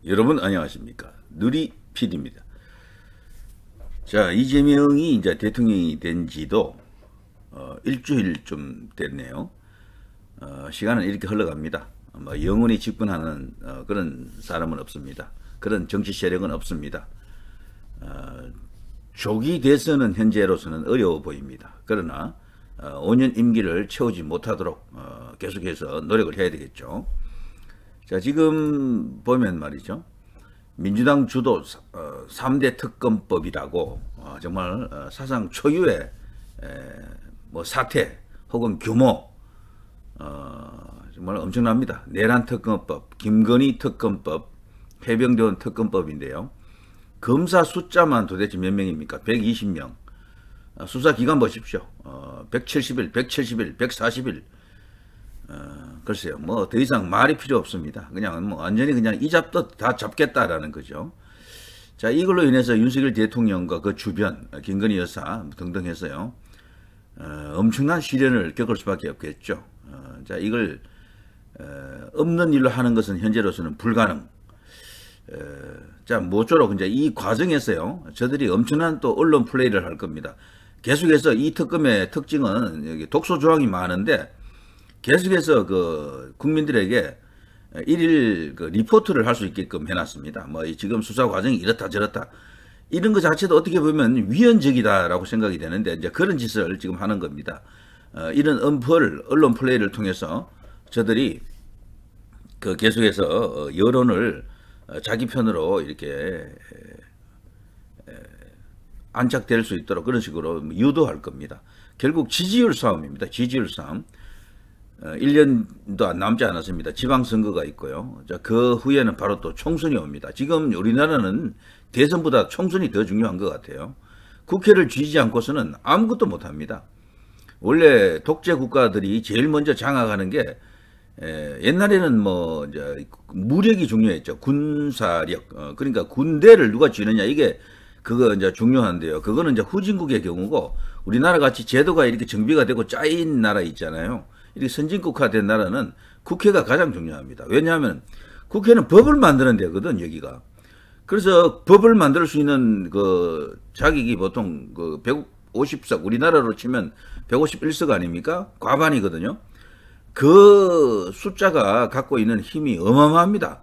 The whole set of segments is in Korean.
여러분 안녕하십니까? 누리 PD입니다. 자, 이재명이 이제 대통령이 된 지도 일주일 좀 됐네요. 시간은 이렇게 흘러갑니다. 뭐 영원히 집권하는 그런 사람은 없습니다. 그런 정치 세력은 없습니다. 조기 대선은 현재로서는 어려워 보입니다. 그러나 5년 임기를 채우지 못하도록 계속해서 노력을 해야 되겠죠. 자, 지금 보면 말이죠. 민주당 주도 3대 특검법이라고 정말 사상 초유의 뭐 사태 혹은 규모 정말 엄청납니다. 내란 특검법, 김건희 특검법, 해병대원 특검법인데요. 검사 숫자만 도대체 몇 명입니까? 120명. 수사기간 보십시오. 170일, 170일, 140일. 글쎄요, 뭐 더 이상 말이 필요 없습니다. 그냥 뭐 완전히 그냥 이 잡듯 다 잡겠다라는 거죠. 자, 이걸로 인해서 윤석열 대통령과 그 주변, 김건희 여사 등등 해서요, 엄청난 시련을 겪을 수밖에 없겠죠. 자, 이걸 없는 일로 하는 것은 현재로서는 불가능. 자, 모쪼록 이제 이 과정에서요, 저들이 엄청난 또 언론 플레이를 할 겁니다. 계속해서 이 특검의 특징은 여기 독소 조항이 많은데. 계속해서 그 국민들에게 일일 그 리포트를 할 수 있게끔 해놨습니다. 뭐 지금 수사 과정이 이렇다 저렇다 이런 것 자체도 어떻게 보면 위헌적이다라고 생각이 되는데 이제 그런 짓을 지금 하는 겁니다. 이런 엄포를 언론 플레이를 통해서 저들이 그 계속해서 여론을 자기 편으로 이렇게 안착될 수 있도록 그런 식으로 유도할 겁니다. 결국 지지율 싸움입니다. 지지율 싸움. 1년도 남지 않았습니다. 지방선거가 있고요. 자, 그 후에는 바로 또 총선이 옵니다. 지금 우리나라는 대선보다 총선이 더 중요한 것 같아요. 국회를 쥐지 않고서는 아무것도 못합니다. 원래 독재 국가들이 제일 먼저 장악하는 게 옛날에는 뭐 이제 무력이 중요했죠. 군사력. 그러니까 군대를 누가 쥐느냐 이게 그거 이제 중요한데요. 그거는 이제 후진국의 경우고 우리나라 같이 제도가 이렇게 정비가 되고 짜인 나라 있잖아요. 이렇게 선진국화된 나라는 국회가 가장 중요합니다. 왜냐하면 국회는 법을 만드는 데거든, 여기가. 그래서 법을 만들 수 있는 그 자격이 보통 그 150석, 우리나라로 치면 151석 아닙니까? 과반이거든요. 그 숫자가 갖고 있는 힘이 어마어마합니다.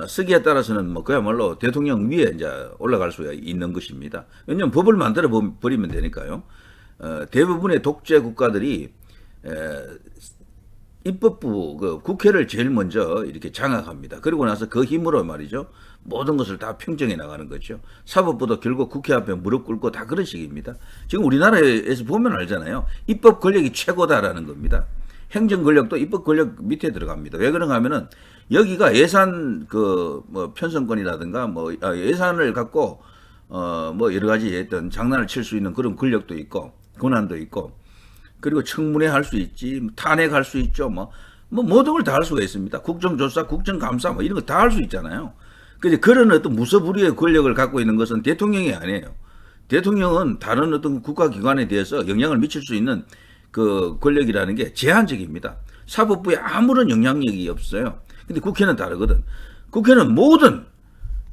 쓰기에 따라서는 뭐 그야말로 대통령 위에 이제 올라갈 수가 있는 것입니다. 왜냐하면 법을 만들어 버리면 되니까요. 대부분의 독재 국가들이 입법부 그 국회를 제일 먼저 이렇게 장악합니다. 그리고 나서 그 힘으로 말이죠. 모든 것을 다 평정해 나가는 거죠. 사법부도 결국 국회 앞에 무릎 꿇고 다 그런 식입니다. 지금 우리나라에서 보면 알잖아요. 입법 권력이 최고다라는 겁니다. 행정 권력도 입법 권력 밑에 들어갑니다. 왜 그런가 하면은 여기가 예산 그 뭐 편성권이라든가 뭐 예산을 갖고 뭐 여러 가지 어떤 장난을 칠 수 있는 그런 권력도 있고 권한도 있고 그리고 청문회 할 수 있지, 탄핵할 수 있죠, 뭐 모든 걸 다 할 수가 있습니다. 국정조사, 국정감사, 뭐 이런 거 다 할 수 있잖아요. 근데 그런 어떤 무소불위의 권력을 갖고 있는 것은 대통령이 아니에요. 대통령은 다른 어떤 국가기관에 대해서 영향을 미칠 수 있는 그 권력이라는 게 제한적입니다. 사법부에 아무런 영향력이 없어요. 근데 국회는 다르거든. 국회는 모든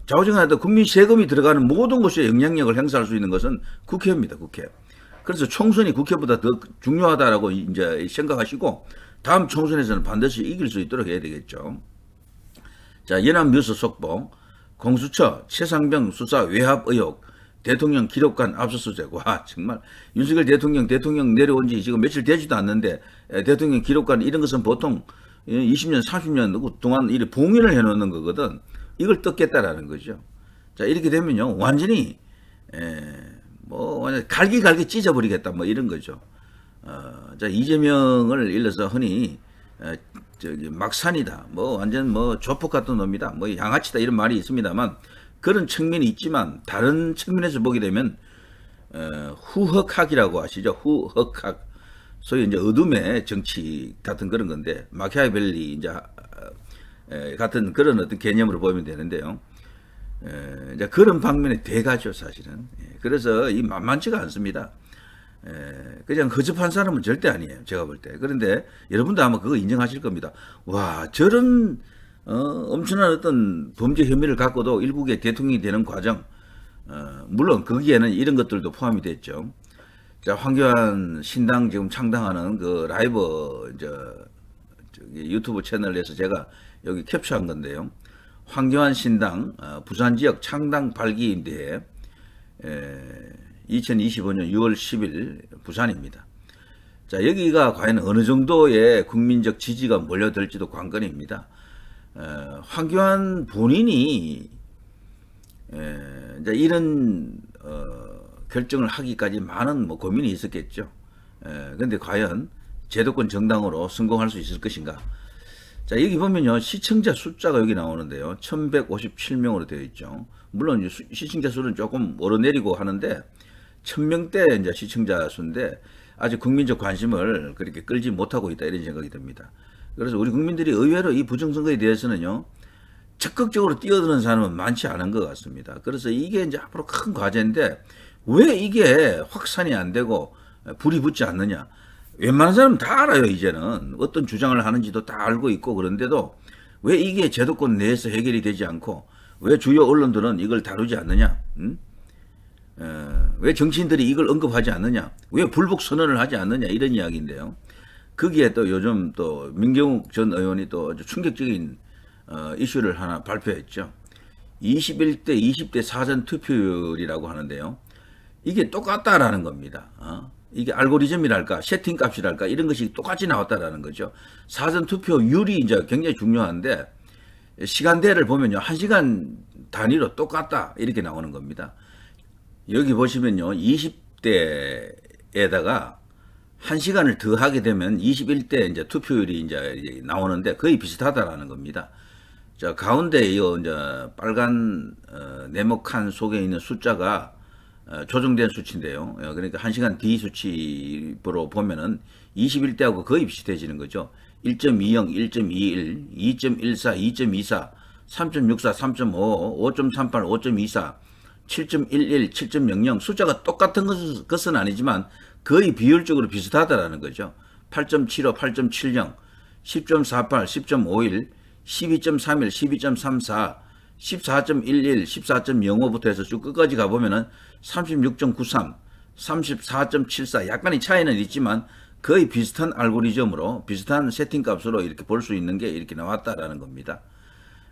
좌우정하다 국민 세금이 들어가는 모든 곳에 영향력을 행사할 수 있는 것은 국회입니다. 국회. 그래서 총선이 국회보다 더 중요하다라고 이제 생각하시고 다음 총선에서는 반드시 이길 수 있도록 해야 되겠죠. 자, 연합뉴스 속보 공수처 최상병 수사 외압 의혹 대통령 기록관 압수수색. 와, 정말 윤석열 대통령 내려온 지 지금 며칠 되지도 않는데 대통령 기록관 이런 것은 보통 20년 30년 동안 이렇게 봉인을 해놓는 거거든. 이걸 뜯겠다라는 거죠. 자, 이렇게 되면요 완전히 뭐 완전 갈기갈기 찢어버리겠다 뭐 이런 거죠. 자, 이재명을 일러서 흔히 저기 막산이다, 뭐 완전 뭐 조폭 같은 놈이다, 뭐 양아치다 이런 말이 있습니다만 그런 측면이 있지만 다른 측면에서 보게 되면 후흑학이라고 아시죠? 후흑학, 소위 이제 어둠의 정치 같은 그런 건데 마키아벨리 이제 같은 그런 어떤 개념으로 보면 되는데요. 이제 그런 방면의 대가죠, 사실은. 그래서 이 만만치가 않습니다. 그냥 허접한 사람은 절대 아니에요, 제가 볼 때. 그런데 여러분도 아마 그거 인정하실 겁니다. 와, 저런 엄청난 어떤 범죄 혐의를 갖고도 일국의 대통령이 되는 과정, 물론 거기에는 이런 것들도 포함이 됐죠. 자, 황교안 신당 지금 창당하는 그 라이브 저기 유튜브 채널에서 제가 여기 캡처한 건데요. 황교안 신당 부산 지역 창당 발기인대회 2025년 6월 10일 부산입니다. 자, 여기가 과연 어느 정도의 국민적 지지가 몰려들지도 관건입니다. 황교안 본인이 이제 이런 결정을 하기까지 많은 뭐 고민이 있었겠죠. 그런데 과연 제도권 정당으로 성공할 수 있을 것인가? 자, 여기 보면요, 시청자 숫자가 여기 나오는데요, 1157명으로 되어 있죠. 물론 시청자 수는 조금 오르내리고 하는데 1000명대 이제 시청자 수인데 아직 국민적 관심을 그렇게 끌지 못하고 있다, 이런 생각이 듭니다. 그래서 우리 국민들이 의외로 이 부정선거에 대해서는요, 적극적으로 뛰어드는 사람은 많지 않은 것 같습니다. 그래서 이게 이제 앞으로 큰 과제인데 왜 이게 확산이 안 되고 불이 붙지 않느냐? 웬만한 사람은 다 알아요. 이제는 어떤 주장을 하는지도 다 알고 있고, 그런데도 왜 이게 제도권 내에서 해결이 되지 않고 왜 주요 언론들은 이걸 다루지 않느냐? 왜 정치인들이 이걸 언급하지 않느냐? 왜 불복 선언을 하지 않느냐? 이런 이야기인데요. 거기에 또 요즘 또 민경욱 전 의원이 또 아주 충격적인 이슈를 하나 발표했죠. 21대, 20대 사전 투표율이라고 하는데요. 이게 똑같다라는 겁니다. 이게 알고리즘이랄까, 세팅 값이랄까, 이런 것이 똑같이 나왔다라는 거죠. 사전 투표율이 이제 굉장히 중요한데, 시간대를 보면요, 1시간 단위로 똑같다, 이렇게 나오는 겁니다. 여기 보시면요, 20대에다가 1시간을 더 하게 되면 21대 이제 투표율이 이제 나오는데 거의 비슷하다라는 겁니다. 자, 가운데 이 이제 빨간 네모 칸 속에 있는 숫자가 조정된 수치인데요. 그러니까 1시간 뒤 수치로 보면은 21대하고 거의 비슷해지는 거죠. 1.20, 1.21, 2.14, 2.24, 3.64, 3.5, 5.38, 5.24, 7.11, 7.00 숫자가 똑같은 것은 아니지만 거의 비율적으로 비슷하다라는 거죠. 8.75, 8.70, 10.48, 10.51, 12.31, 12.34, 14.11, 14.05부터 해서 쭉 끝까지 가보면은 36.93, 34.74 약간의 차이는 있지만 거의 비슷한 알고리즘으로 비슷한 세팅 값으로 이렇게 볼 수 있는 게 이렇게 나왔다라는 겁니다.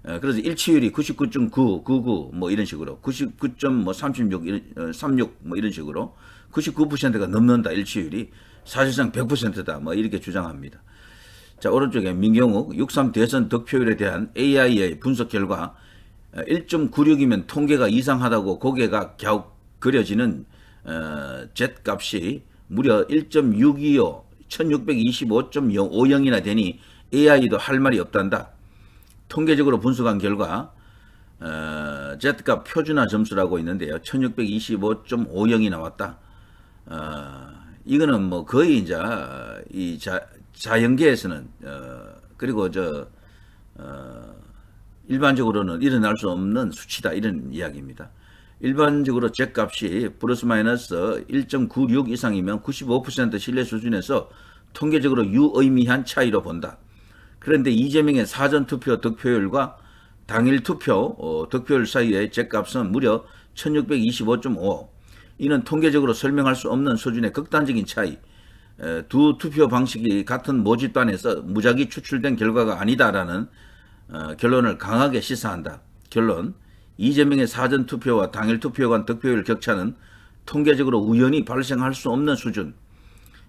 그래서 일치율이 99.9, 99 뭐 이런 식으로 99.36, 36 뭐 이런 식으로 99%가 넘는다, 일치율이. 사실상 100%다 뭐 이렇게 주장합니다. 자, 오른쪽에 민경욱 6.3 대선 득표율에 대한 AI의 분석 결과 1.96이면 통계가 이상하다고 고개가 갸욱 그려지는 Z값이 무려 1.625, 1625.50이나 되니 AI도 할 말이 없단다. 통계적으로 분석한 결과 Z값 표준화 점수라고 있는데요, 1625.50이 나왔다. 이거는 뭐 거의 이제 이 자연계에서는 그리고 일반적으로는 일어날 수 없는 수치다, 이런 이야기입니다. 일반적으로 Z값이 플러스 마이너스 1.96 이상이면 95% 신뢰 수준에서 통계적으로 유의미한 차이로 본다. 그런데 이재명의 사전투표 득표율과 당일 투표 득표율 사이의 Z값은 무려 1625.5. 이는 통계적으로 설명할 수 없는 수준의 극단적인 차이. 두 투표 방식이 같은 모집단에서 무작위 추출된 결과가 아니다라는 결론을 강하게 시사한다. 결론: 이재명의 사전투표와 당일투표 간 득표율 격차는 통계적으로 우연히 발생할 수 없는 수준.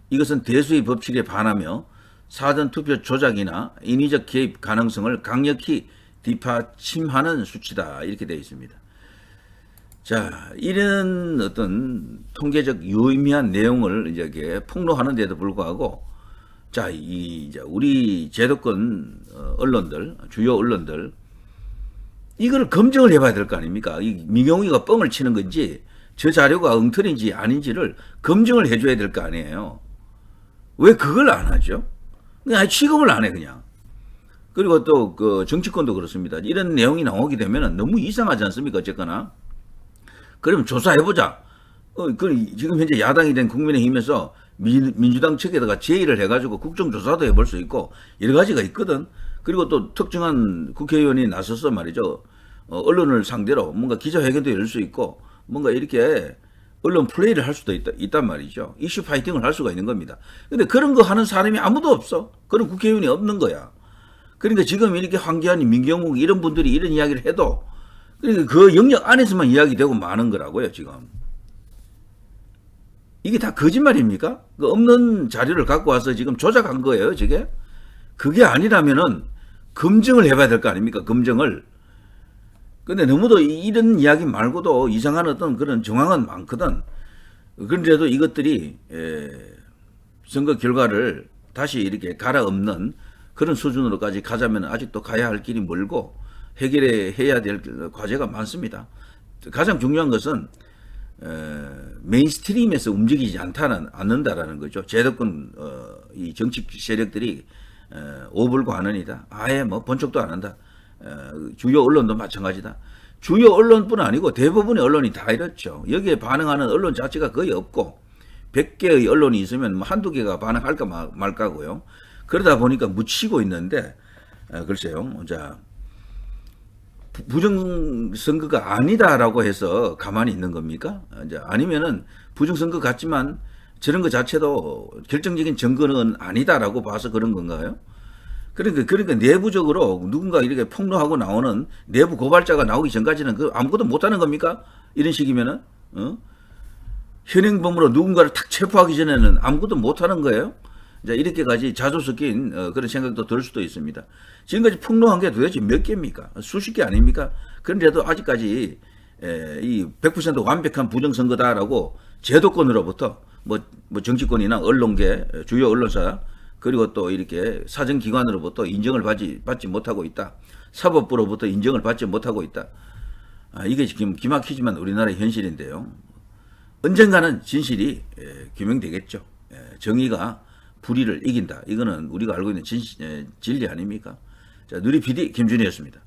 이것은 대수의 법칙에 반하며 사전투표 조작이나 인위적 개입 가능성을 강력히 뒷받침하는 수치다, 이렇게 되어 있습니다. 자, 이런 어떤 통계적 유의미한 내용을 이제 폭로하는 데도 불구하고, 자, 이제 우리 제도권 언론들, 주요 언론들, 이걸 검증을 해봐야 될 거 아닙니까? 이 민경욱이가 뻥을 치는 건지, 저 자료가 엉터리인지 아닌지를 검증을 해줘야 될 거 아니에요. 왜 그걸 안 하죠? 그냥 취급을 안 해, 그냥. 그리고 또 그 정치권도 그렇습니다. 이런 내용이 나오게 되면 너무 이상하지 않습니까? 어쨌거나. 그러면 조사해보자. 지금 현재 야당이 된 국민의힘에서 민주당 측에다가 제의를 해가지고 국정조사도 해볼 수 있고 여러 가지가 있거든. 그리고 또 특정한 국회의원이 나서서 말이죠. 언론을 상대로 뭔가 기자회견도 열 수 있고 뭔가 이렇게 언론 플레이를 할 수도 있단 말이죠. 이슈 파이팅을 할 수가 있는 겁니다. 근데 그런 거 하는 사람이 아무도 없어. 그런 국회의원이 없는 거야. 그러니까 지금 이렇게 황교안, 민경욱 이런 분들이 이런 이야기를 해도 그러니까 그 영역 안에서만 이야기되고 마는 거라고요, 지금. 이게 다 거짓말입니까? 그 없는 자료를 갖고 와서 지금 조작한 거예요, 저게? 그게 아니라면은 검증을 해봐야 될 거 아닙니까? 검증을. 근데 너무도 이런 이야기 말고도 이상한 어떤 그런 정황은 많거든. 그런데도 이것들이 선거 결과를 다시 이렇게 갈아엎는 그런 수준으로까지 가자면 아직도 가야 할 길이 멀고 해결해야 될 과제가 많습니다. 가장 중요한 것은 메인스트림에서 움직이지 않는다라는 거죠. 제도권 이 정치 세력들이 오불과는이다. 아예 뭐 본척도 안 한다. 주요 언론도 마찬가지다. 주요 언론뿐 아니고 대부분의 언론이 다 이렇죠. 여기에 반응하는 언론 자체가 거의 없고 100개의 언론이 있으면 뭐 한두 개가 반응할까 말까고요. 그러다 보니까 묻히고 있는데 글쎄요. 자, 부정선거가 아니다라고 해서 가만히 있는 겁니까? 이제 아니면은 부정선거 같지만 저런 것 자체도 결정적인 증거는 아니다라고 봐서 그런 건가요? 그러니까 내부적으로 누군가 이렇게 폭로하고 나오는 내부 고발자가 나오기 전까지는 그 아무것도 못하는 겁니까? 이런 식이면은 현행범으로 누군가를 탁 체포하기 전에는 아무것도 못하는 거예요? 자, 이렇게까지 자주 섞인 그런 생각도 들 수도 있습니다. 지금까지 폭로한 게 도대체 몇 개입니까? 수십 개 아닙니까? 그런데도 아직까지 이 100% 완벽한 부정선거다라고 제도권으로부터 뭐 정치권이나 언론계, 주요 언론사 그리고 또 이렇게 사정기관으로부터 인정을 받지 못하고 있다. 사법부로부터 인정을 받지 못하고 있다. 이게 지금 기막히지만 우리나라의 현실인데요. 언젠가는 진실이 규명되겠죠. 정의가 불의를 이긴다. 이거는 우리가 알고 있는 진리 아닙니까? 자, 누리 PD 김준희였습니다.